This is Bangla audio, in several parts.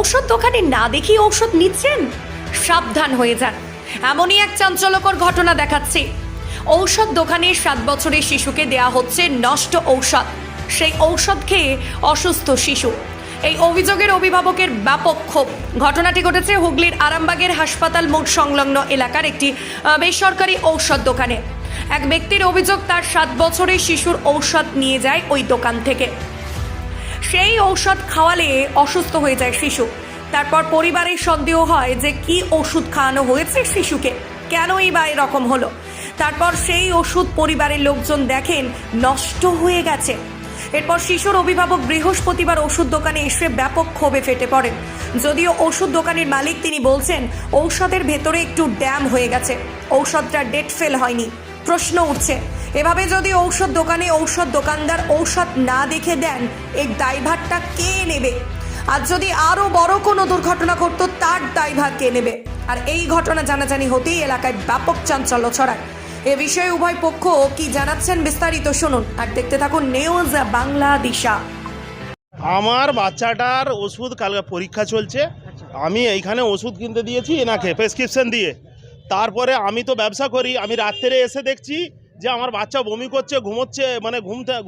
ঔষধ দোকানে না দেখি ঔষধ নিচ্ছেন? সাবধান হয়ে যান, এমনই এক চাঞ্চল্যকর ঘটনা দেখাচ্ছে। ঔষধ দোকানে 7 বছরের শিশুকে দেয়া হচ্ছে নষ্ট ঔষধ। সেই ঔষধ খেয়ে অসুস্থ শিশু। এই অভিযোগের অভিভাবকের ব্যাপক ক্ষোভ। ঘটনাটি ঘটেছে হুগলির আরামবাগের হাসপাতাল মোড় সংলগ্ন এলাকার একটি বেসরকারি ঔষধ দোকানে। এক ব্যক্তির অভিযোগ, তার 7 বছরের শিশুর ঔষধ নিয়ে যায় ওই দোকান থেকে। সেই ঔষধ খাওয়ালে অসুস্থ হয়ে যায় শিশু। তারপর পরিবারের সন্দেহ হয় যে কি ওষুধ খাওয়ানো হয়েছে শিশুকে, কেনই বা এরকম হলো। তারপর সেই ওষুধ পরিবারের লোকজন দেখেন নষ্ট হয়ে গেছে। এরপর শিশুর অভিভাবক বৃহস্পতিবার ওষুধ দোকানে এসে ব্যাপক ক্ষোভে ফেটে পড়েন। যদিও ওষুধ দোকানের মালিক তিনি বলছেন ঔষধের ভেতরে একটু ড্যাম হয়ে গেছে, ঔষধটা ডেট ফেল হয়নি। প্রশ্ন উঠছে, এভাবে যদি ঔষধ দোকানে ঔষধ দোকানদার ঔষধ না দেখে দেন, এই দায়ভারটা কে নেবে? আর যদি আরো বড় কোনো দুর্ঘটনা ঘটতো, তার দায়ভার কে নেবে? আর এই ঘটনা জানাজানি হতেই এলাকায় ব্যাপক চাঞ্চল্য ছড়ায়। এ বিষয়ে উভয় পক্ষ কি জানাচ্ছেন বিস্তারিত শুনুন আর দেখতে থাকুন নিউজ বাংলা দিশা। আমার বাচ্চাটার ওষুধ কালকে পরীক্ষা চলছে, আমি এইখানে ওষুধ কিনতে দিয়েছি এনাকে প্রেসক্রিপশন দিয়ে। তারপরে আমি তো ব্যবসা করি, আমি রাত্রে এসে দেখছি যে আমার বাচ্চা বমি করছে, ঘুমোচ্ছে, মানে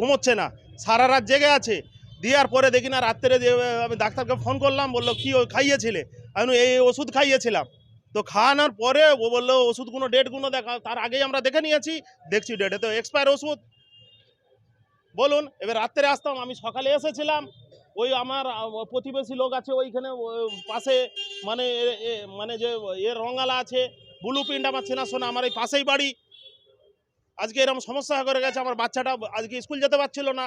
ঘুমোচ্ছে না, সারা রাত জেগে আছে। দেওয়ার পরে দেখি না রাত্রে যে আমি ডাক্তারকে ফোন করলাম, বললো কি খাইয়েছিলে? আমি এই ওষুধ খাইয়েছিলাম। তো খাওয়ানোর পরে ও বললো ওষুধগুলো ডেটগুলো দেখা, তার আগেই আমরা দেখে নিয়েছি, দেখছি ডেটে তো এক্সপায়ার ওষুধ। বলুন, এবার রাত্রে আসতাম, আমি সকালে এসেছিলাম, ওই আমার প্রতিবেশী লোক আছে ওইখানে পাশে, মানে মানে যে এর রঙালা আছে, ব্লু প্রিন্ট আমার চেনাশোনা, আমার এই পাশেই বাড়ি। আজকে এরকম সমস্যা করে গেছে, আমার বাচ্চাটা আজকে স্কুল যেতে পারছিল না।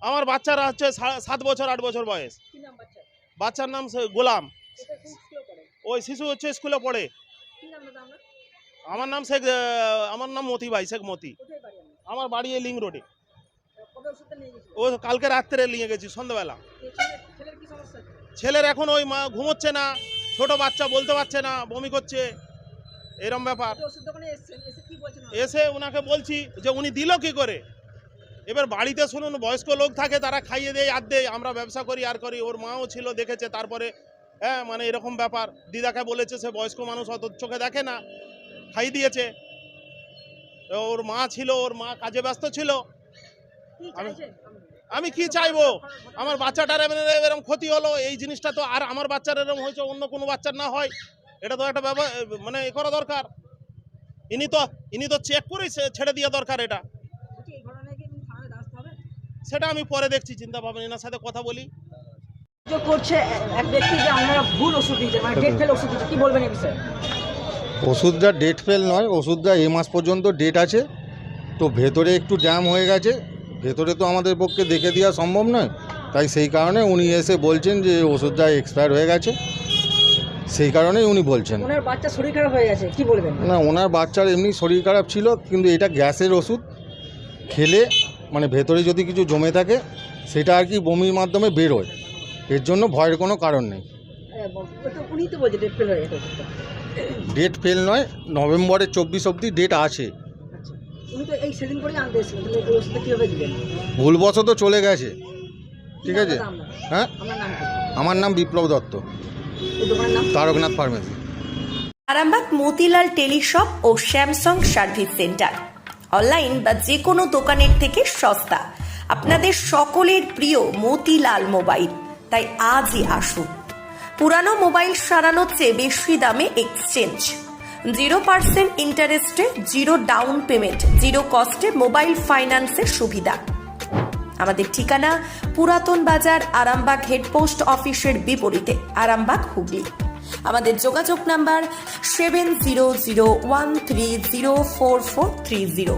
আমার বাচ্চারা হচ্ছে 7 বছর 8 বছর বয়স। বাচ্চার নাম গোলাম। ওই শিশু হচ্ছে স্কুলে পড়ে। আমার নাম মতি ভাই, শেখ মতি। আমার বাড়ি এই লিং রোডে। ও কালকে রাত্রে নিয়ে গেছি সন্ধ্যাবেলা। ছেলের এখন ওই মা ঘুমোচ্ছে না, ছোট বাচ্চা, বলতে পারছে না, বমি করছে, এরকম ব্যাপার। এসে ওনাকে বলছি যে উনি দিল কি করে। এবার বাড়িতে শুনুন, বয়স্ক লোক থাকে, তারা খাইয়ে দেয় আর দেয়, আমরা ব্যবসা করি আর করি। ওর মাও ছিল, দেখেছে। তারপরে হ্যাঁ, মানে এরকম ব্যাপার। দিদাকে বলেছে, সে বয়স্ক মানুষ, অত চোখে দেখে না, খাই দিয়েছে। ওর মা ছিল, ওর মা কাজে ব্যস্ত ছিল। আমি কি চাইবো? আমার বাচ্চাটার এরকম ক্ষতি হলো, এই জিনিসটা তো আর আমার বাচ্চার এরকম হয়েছে, অন্য কোনো বাচ্চার না হয়, এটা তো একটা ব্যাপার, মানে এ করা দরকার। ইনি তো চেক করে ছেড়ে দেওয়া দরকার এটা। সেটা আমি পরে দেখছি, চিন্তা ভাবনা, এনার সাথে কথা বলি। করছে এক ব্যক্তি যে আমরা ভুল ওষুধ দিয়েছে, মানে ডেট ফেল ওষুধ দিয়েছে, কি বলবেন এই বিষয়ে? ওষুধটা ডেট ফেল নয়, ওষুধটা এ মাস পর্যন্ত ডেট আছে। তো ভেতরে একটু জ্যাম হয়ে গেছে, ভেতরে তো আমাদের পক্ষে দেখে দেওয়া সম্ভব নয়, তাই সেই কারণে উনি এসে বলছেন যে ওষুধটা এক্সপায়ার হয়ে গেছে, সেই কারণেই উনি বলছেন। ওনার বাচ্চা শরীর খারাপ হয়ে গেছে, কি বলবেন? না, ওনার বাচ্চার এমনি শরীর খারাপ ছিল, কিন্তু এটা গ্যাসের ওষুধ খেলে মানে ভেতরে যদি কিছু জমে থাকে সেটা আর কি বমির মাধ্যমে বেরোয়, এর জন্য ভয়ের কোনো কারণ নেই। উনি তো বলছে ডেট ফেল হয়ে গেছে। ডেট ফেল নয়, নভেম্বরের 24 অবধি ডেট আছে। উনি তো এই সেদিন করে আনতে এসেছিলেন, তাহলে এই ওষুধটা কীভাবে দিলেন? ভুলবশত চলে গেছে, ঠিক আছে। হ্যাঁ, আপনার নাম কি? আমার নাম বিপ্লব দত্ত, এই দোকানের নাম তারকনাথ ফার্মেসি। আরামবাগ মতিলাল টেলিশপ ও স্যামসাং সার্ভিস সেন্টার, অনলাইন বা যে কোনো দোকানের থেকে সস্তা। আপনাদের সকলের প্রিয় মতিলাল মোবাইল, তাই আজই আসুন। পুরানো মোবাইল সারানোর চেয়ে বেশি দামে এক্সচেঞ্জ, 0% ইন্টারেস্টে, 0 ডাউন পেমেন্ট, 0 কস্টে মোবাইল ফাইন্যান্সের সুবিধা। আমাদের ঠিকানা পুরাতন বাজার, আরামবাগ হেডপোস্ট অফিসের বিপরীতে, আরামবাগ, হুগলি। আমাদের যোগাযোগ নাম্বার 7001304430।